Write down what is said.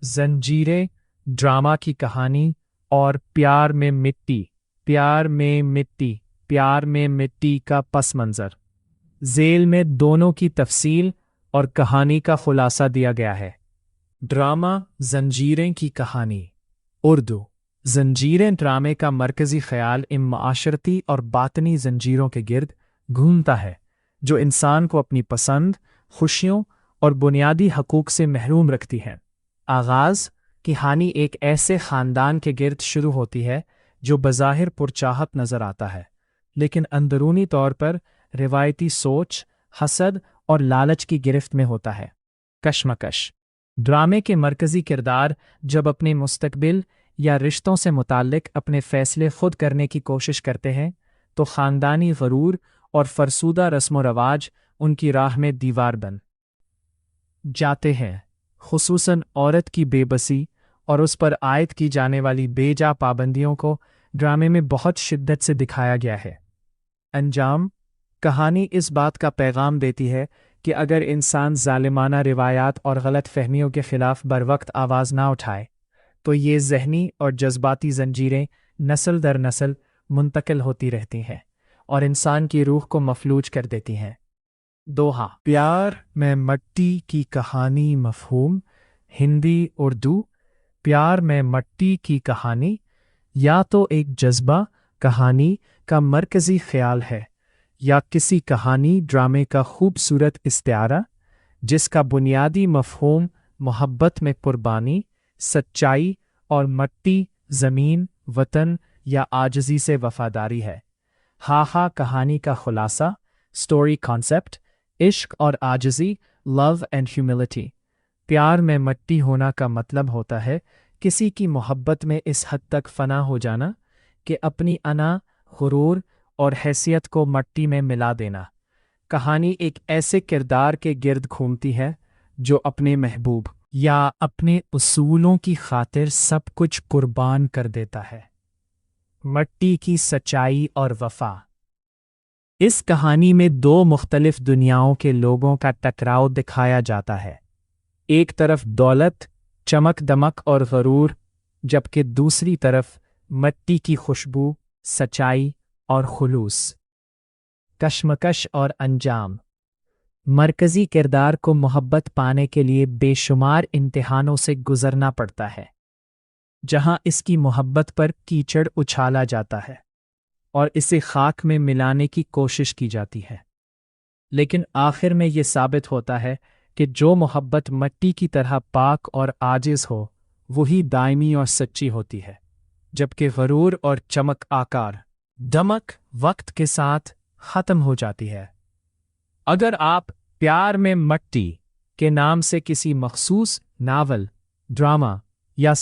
जंजीरें ड्रामा की कहानी और प्यार में मिट्टी, प्यार में मिट्टी, प्यार में मिट्टी का पस मंज़र। ज़ेल में दोनों की तफसील और कहानी का खुलासा दिया गया है। ड्रामा जंजीरें की कहानी। उर्दू। जंजीरें ड्रामे का मरकज़ी ख़याल इन माशरती और बातनी जंजीरों के गिर्द घूमता है जो इंसान को अपनी पसंद, खुशियों और बुनियादी हकूक़ से महरूम रखती हैं। आगाज़ कहानी एक ऐसे ख़ानदान के गिर्द शुरू होती है जो बज़ाहिर पुरचाहत नज़र आता है, लेकिन अंदरूनी तौर पर रिवायती सोच, हसद और लालच की गिरफ्त में होता है। कशमकश। ड्रामे के मरकज़ी किरदार जब अपने मुस्तकबिल या रिश्तों से मुताल्लिक अपने फ़ैसले खुद करने की कोशिश करते हैं तो ख़ानदानी गरूर और फरसूदा रस्म व रवाज उनकी राह में दीवार बन जाते हैं। खुसूसन औरत की बेबसी और उस पर आयद की जाने वाली बेजा पाबंदियों को ड्रामे में बहुत शिद्दत से दिखाया गया है। अंजाम। कहानी इस बात का पैगाम देती है कि अगर इंसान जालिमाना रिवायात और गलत फहमियों के ख़िलाफ़ बरवक्त आवाज़ ना उठाए तो ये ज़हनी और जज्बाती जंजीरें नस्ल दर नस्ल मुंतकिल होती रहती हैं और इंसान की रूह को मफलूज कर देती हैं। दोहा। प्यार में मट्टी की कहानी मफ़हूम। हिंदी उर्दू। प्यार में मट्टी की कहानी या तो एक जज्बा कहानी का मरकज़ी ख़याल है या किसी कहानी ड्रामे का खूबसूरत इस्तिआरा जिसका बुनियादी मफ़हूम मोहब्बत में कुर्बानी, सच्चाई और मट्टी, ज़मीन, वतन या आजिज़ी से वफ़ादारी है। हा कहानी का खुलासा। Story concept. इश्क और आजिज़ी, लव एंड ह्यूमिलिटी। प्यार में मट्टी होना का मतलब होता है किसी की मोहब्बत में इस हद तक फ़ना हो जाना कि अपनी अना, गुरूर और हैसियत को मट्टी में मिला देना। कहानी एक ऐसे किरदार के गिर्द घूमती है जो अपने महबूब या अपने उसूलों की खातिर सब कुछ कुर्बान कर देता है। मट्टी की सच्चाई और वफा। इस कहानी में दो मुख्तलिफ दुनियाओं के लोगों का टकराव दिखाया जाता है। एक तरफ दौलत, चमक दमक और गरूर, जबकि दूसरी तरफ मट्टी की खुशबू, सच्चाई और खुलूस। कशमकश और अंजाम। मरकज़ी किरदार को मोहब्बत पाने के लिए बेशुमार इम्तिहानों से गुजरना पड़ता है, जहां इसकी मोहब्बत पर कीचड़ उछाला जाता है और इसे खाक में मिलाने की कोशिश की जाती है, लेकिन आखिर में ये साबित होता है कि जो मोहब्बत मट्टी की तरह पाक और आजिज़ हो वही दायमी और सच्ची होती है, जबकि गरूर और चमक आकार दमक वक्त के साथ ख़त्म हो जाती है। अगर आप प्यार में मट्टी के नाम से किसी मखसूस नावल, ड्रामा या